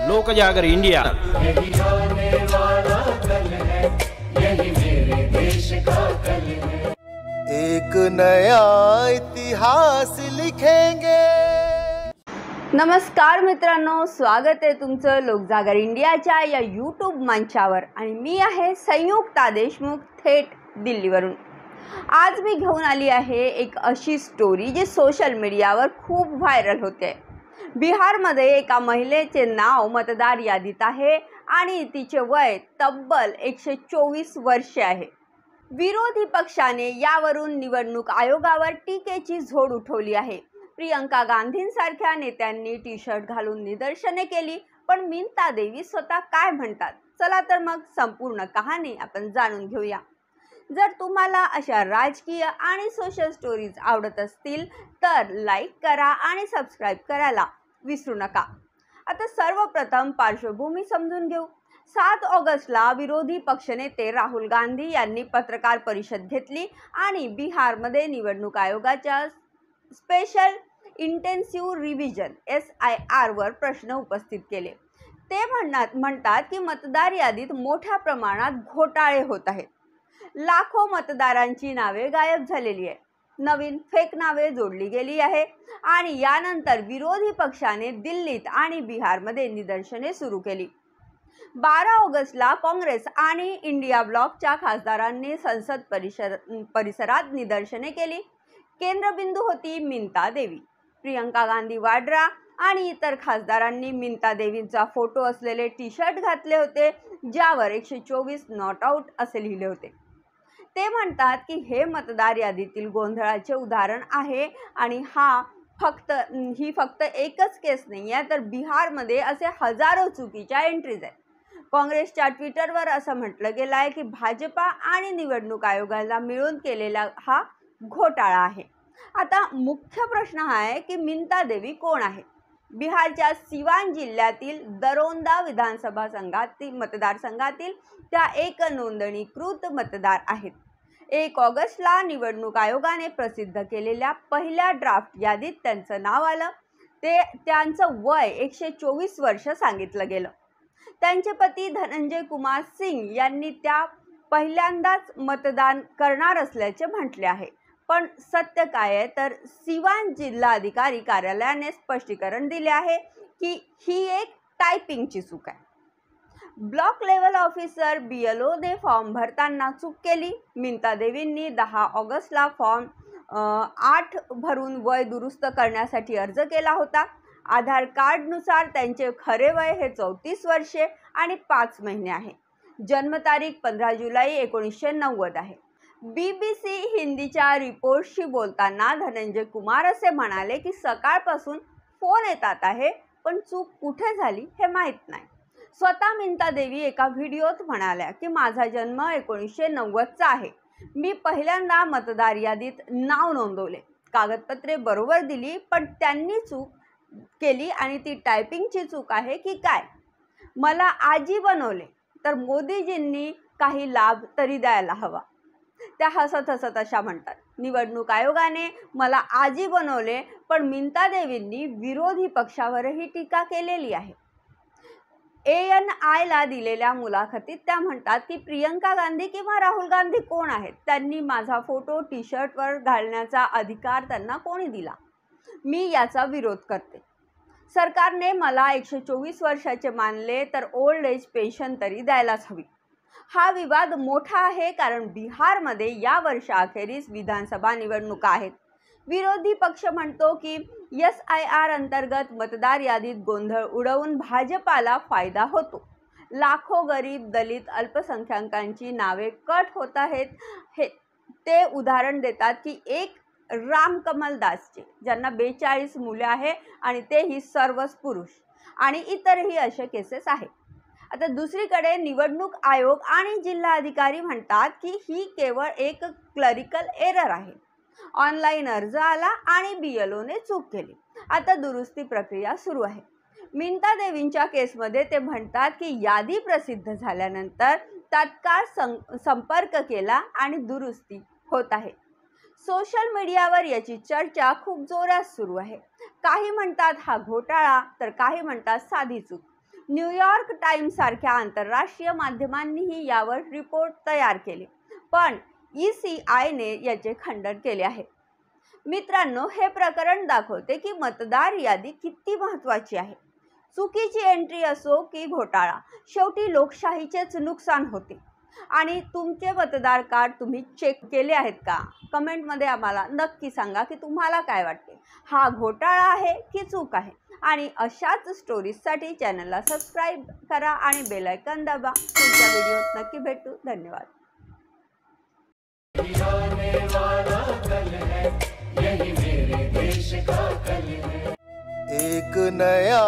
लोक जागर इंडिया। यही आने वाला कल है, यही मेरे देश का कल है। एक नया इतिहास लिखेंगे। नमस्कार मित्रांनो, स्वागत आहे तुमचं लोकजागर इंडियाच्या या यूट्यूब मंचावर आणि मी आहे संयुक्ता देशमुख थेट दिल्लीवरून। आज मी घेऊन आली आहे एक अशी स्टोरी जी सोशल मीडियावर खूप व्हायरल होते। बिहारमध्ये एका महिलेचे नाव मतदार यादीत आहे आणि तिचे वय तब्बल 124 वर्षे आहे। विरोधी पक्षाने यावरून निवडणूक आयोगावर टीकेची झोड उठवली आहे। प्रियंका गांधींसारख्या नेत्यांनी टी शर्ट घालून निदर्शने केली, पण मीनता देवी स्वतः काय म्हणतात चला तर मग संपूर्ण कहाणी आपण जाणून घेऊया। जर तुम्हाला अशा राजकीय आणि सोशल स्टोरीज आवडत असतील तर लाईक करा आणि सबस्क्राइब करायला विसरू नका। आता सर्वप्रथम पार्श्वभूमी समजून घेऊ। 7 ऑगस्टला विरोधी पक्षनेते राहुल गांधी यांनी पत्रकार परिषद घेतली आणि बिहारमध्ये निवडणूक आयोगाच्या स्पेशल इंटेन्सिव्ह रिव्हिजन SIR वर प्रश्न उपस्थित केले। ते म्हणतात की मतदार यादीत मोठ्या प्रमाणात घोटाळे होत आहेत। लाखो मतदारांची नावे गायब झालेली आहे, नवीन फेक नावे जोडली गेली आहे आणि यानंतर विरोधी पक्षाने दिल्लीत आणि बिहारमध्ये निदर्शने सुरू केली। 12 ऑगस्टला काँग्रेस आणि इंडिया ब्लॉकच्या खासदारांनी संसद परिसरात निदर्शने केली। केंद्रबिंदू होती मीनता देवी। प्रियंका गांधी वाड्रा आणि इतर खासदारांनी मीनता देवींचा फोटो असलेले टी शर्ट घातले होते, ज्यावर 124 नॉट आउट असे लिहिले होते। ते म्हणतात की हे मतदार यादीतील गोंधळाचे उदाहरण आहे आणि ही फक्त एकच केस नाही आहे, तर बिहारमध्ये असे हजारो चुकीच्या एंट्रीज आहेत। काँग्रेसच्या ट्विटरवर असं म्हटलं गेलं आहे की भाजपा आणि निवडणूक आयोगाला मिळून केलेला हा घोटाळा आहे। आता मुख्य प्रश्न हा आहे की मीनता देवी कोण आहे? बिहारच्या सिवान जिल्ह्यातील दरोंदा विधानसभा मतदारसंघातील त्या एक नोंदणीकृत मतदार आहेत। 1 ऑगस्टला निवडणूक आयोगाने प्रसिद्ध केलेल्या पहिल्या ड्राफ्ट यादीत त्यांचं नाव आलं। त्यांचं वय 124 वर्ष सांगितलं गेलं। त्यांचे पती धनंजय कुमार सिंग यांनी त्या पहिल्यांदाच मतदान करणार असल्याचे म्हटले आहे, पण सत्य काय आहे तर सिवान जिल्हाधिकारी कार्यालयाने स्पष्टीकरण दिले आहे की ही एक टायपिंगची चूक आहे। ब्लॉक लेवल ऑफिसर BLO ने फॉर्म भरताना चूक केली। मीनता देवींनी 10 ऑगस्टला फॉर्म 8 भरून वय दुरुस्त करण्यासाठी अर्ज केला होता। आधार कार्डनुसार त्यांचे खरे वय हे 34 वर्षे आणि 5 महिने आहे। जन्मतारीख 15 जुलै 1990 आहे। BBC हिंदीच्या रिपोर्टशी बोलताना धनंजय कुमार असे म्हणाले की सकाळपासून फोन येतात आहे, पण चूक कुठे झाली हे माहीत नाही। स्वतः मीनता देवी एका व्हिडिओत म्हणाल्या की माझा जन्म 1990चा आहे। मी पहिल्यांदा मतदार यादीत नाव नोंदवले, कागदपत्रे बरोबर दिली, पण त्यांनी चूक केली आणि ती टायपिंगची चूक आहे की काय? मला आजी बनवले तर मोदीजींनी काही लाभ तरी द्यायला हवा। त्या हसत हसत अशा म्हणतात। निवडणूक आयोगाने मला आजी बनवले, पण मीनता देवींनी विरोधी पक्षावरही टीका केलेली आहे। ANI ला दिलेल्या मुलाखतीत त्या म्हणतात की प्रियंका गांधी किंवा राहुल गांधी कोण आहेत? त्यांनी माझा फोटो टी शर्टवर घालण्याचा अधिकार त्यांना कोणी दिला? मी याचा विरोध करते। सरकारने मला 124 वर्षाचे मानले तर ओल्ड एज पेन्शन तरी द्यायलाच हवी। हा विवाद मोठा आहे कारण बिहारमध्ये या वर्षाअखेरीस विधानसभा निवडणुका आहेत। विरोधी पक्ष म्हणतो की SIR अंतर्गत मतदार यादीत गोंधळ उडवून भाजपाला फायदा होतो। लाखो गरीब, दलित, अल्पसंख्याकांची नावे कट होत आहेत। ते उदाहरण देतात की एक रामकमल दासचे, ज्यांना 42 मुले आहे आणि तेही सर्वच पुरुष, आणि इतरही असे केसेस आहेत। आता दुसरीकडे निवडणूक आयोग आणि जिल्हाधिकारी म्हणतात की ही केवळ एक क्लरिकल एरर आहे। ऑनलाईन अर्ज आला आणि BLO ने चूक केली, आता दुरुस्ती प्रक्रिया सुरू आहे। मीनता देवींच्या केसमध्ये ते म्हणतात की यादी प्रसिद्ध झाल्यानंतर तात्काळ संपर्क केला आणि दुरुस्ती होत आहे। सोशल मीडियावर याची चर्चा खूप जोरात सुरू आहे। काही म्हणतात हा घोटाळा तर काही म्हणतात साधी चूक। न्यूयॉर्क टाइम्स सारख्या आंतरराष्ट्रीय माध्यमांनीही यावर रिपोर्ट तयार केले, पण ECIने याचे खंडन केले आहे. मित्रांनो, हे प्रकरण दाखवते की मतदार यादी किती महत्त्वाची आहे. चुकीची एंट्री असो की घोटाळा, शेवटी लोकशाहीचेच नुकसान होते. आणि तुमचे मतदार कार्ड तुम्ही चेक केले आहेत का? कमेंटमध्ये आम्हाला नक्की सांगा की तुम्हाला काय वाटते, हा घोटाळा आहे की चूक आहे. आणि अशाच स्टोरीजसाठी चॅनलला सबस्क्राईब करा आणि बेल आयकॉन दाबा. पुढच्या व्हिडिओत नक्की भेटू. धन्यवाद. आने वाला कल है, यही मेरे देश का कल है. एक नया